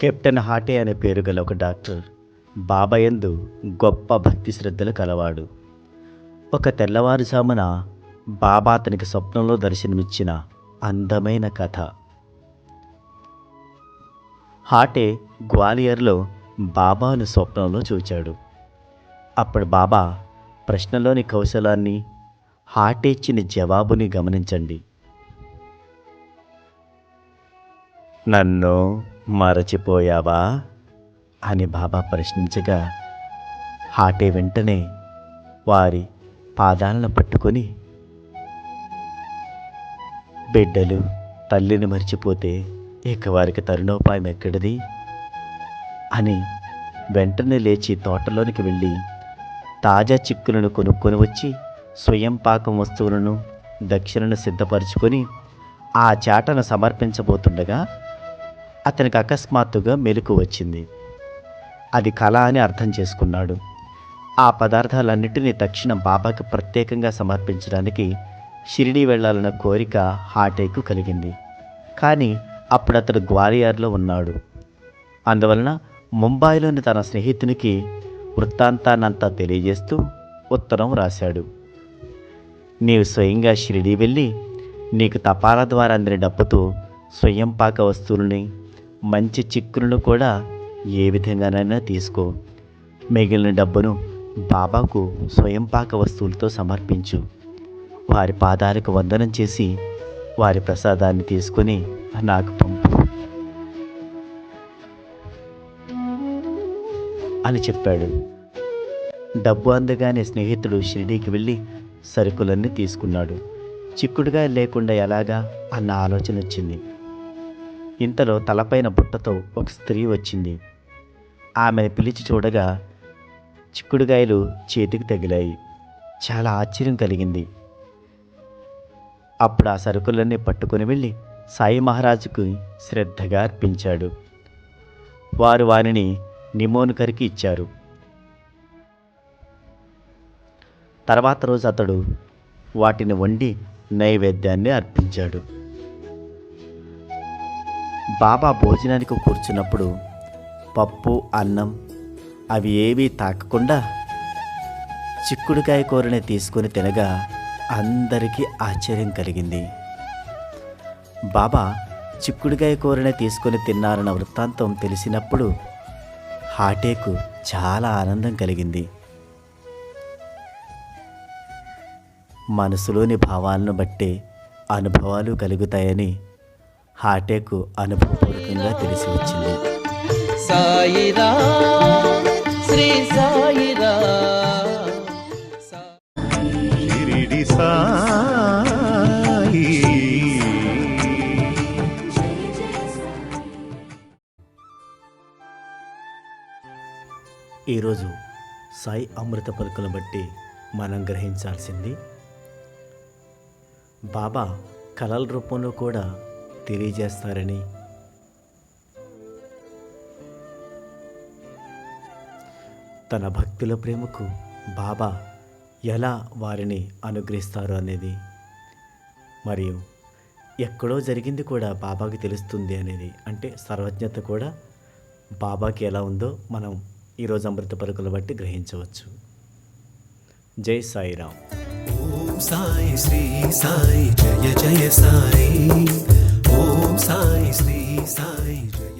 Captain హాటే అనే పేరు గల ఒక డాక్టర్ బాబా యందు గొప్ప భక్తి శ్రద్ధలు కలవాడు. ఒక తెల్లవారుజామున బాబా అతనికి స్వప్నంలో దర్శనమిచ్చిన అందమైన కథ. హాటే గ్వాలియర్లో బాబాను స్వప్నంలో చూచాడు. అప్పుడు బాబా ప్రశ్నలోని కౌశలాన్ని, హాటే ఇచ్చిన జవాబుని గమనించండి. నన్ను మరచిపోయావా అని బాబా ప్రశ్నించగా, హాటే వెంటనే వారి పాదాలను పట్టుకొని, బిడ్డలు తల్లిని మర్చిపోతే ఇక వారికి తరుణోపాయం ఎక్కడిది అని వెంటనే లేచి తోటలోనికి వెళ్ళి తాజా చిక్కులను కొనుక్కొని వచ్చి స్వయం పాకం వస్తువులను దక్షిణను సిద్ధపరచుకొని ఆ చాటను సమర్పించబోతుండగా అతనికి అకస్మాత్తుగా మెలకు వచ్చింది. అది కళ అని అర్థం చేసుకున్నాడు. ఆ పదార్థాలన్నిటినీ తక్షణం బాబాకి ప్రత్యేకంగా సమర్పించడానికి షిరిడీ వెళ్ళాలన్న కోరిక హాటేకు కలిగింది. కానీ అప్పుడు అతడు గ్వాలియర్లో ఉన్నాడు. అందువలన ముంబాయిలోని తన స్నేహితునికి వృత్తాంతాన్నంతా తెలియజేస్తూ ఉత్తరం రాశాడు. నీవు స్వయంగా షిరిడీ వెళ్ళి నీకు తపాలా ద్వారా అందిన డబ్బుతో స్వయం పాక వస్తువులని, మంచి చిక్కులను కూడా ఏ విధంగానైనా తీసుకో. మిగిలిన డబ్బును బాబాకు స్వయం పాక వస్తువులతో సమర్పించు. వారి పాదాలకు వందనం చేసి వారి ప్రసాదాన్ని తీసుకుని నాకు పంపు అని చెప్పాడు. డబ్బు అందగానే స్నేహితుడు షిరిడీకి వెళ్ళి సరుకులన్నీ తీసుకున్నాడు. చిక్కుడుగా లేకుండా ఎలాగా అన్న ఆలోచన వచ్చింది. ఇంతలో తలపైన బుట్టతో ఒక స్త్రీ వచ్చింది. ఆమెను పిలిచి చూడగా చిక్కుడుగాయలు చేతికి తగిలాయి. చాలా ఆశ్చర్యం కలిగింది. అప్పుడు ఆ సరుకులన్నీ పట్టుకొని వెళ్ళి సాయి మహారాజుకు శ్రద్ధగా అర్పించాడు. వారు వారిని నిమోన్కర్కి ఇచ్చారు. తర్వాత రోజు అతడు వాటిని వండి నైవేద్యాన్ని అర్పించాడు. బాబా భోజనానికి కూర్చున్నప్పుడు పప్పు, అన్నం అవి ఏవీ తాకకుండా చిక్కుడుకాయ కూరని తీసుకొని తినగా అందరికీ ఆశ్చర్యం కలిగింది. బాబా చిక్కుడుకాయ కూరని తీసుకొని తిన్నారన్న వృత్తాంతం తెలిసినప్పుడు హాటేకు చాలా ఆనందం కలిగింది. మనసులోని భావాలను బట్టే అనుభవాలు కలుగుతాయని హాటేకు అనుభవపూర్వకంగా తెలిసి వచ్చింది. సాయిరా శ్రీ సాయిరా షిరిడి సాయి. ఈరోజు సాయి అమృత పలుకులను బట్టి మనం గ్రహించాల్సింది, బాబా కళల రూపంలో కూడా తెలియజేస్తారని, తన భక్తుల ప్రేమకు బాబా ఎలా వారిని అనుగ్రహిస్తారు అనేది, మరియు ఎక్కడో జరిగింది కూడా బాబాకి తెలుస్తుంది అనేది, అంటే సర్వజ్ఞత కూడా బాబాకి ఎలా ఉందో మనం ఈరోజు అమృత పలుకుల బట్టి గ్రహించవచ్చు. జై సాయిరామ్. ఓం సాయి శ్రీ సాయి జయ జయ సాయి. ఓం సాయి శ్రీ సాయి జయ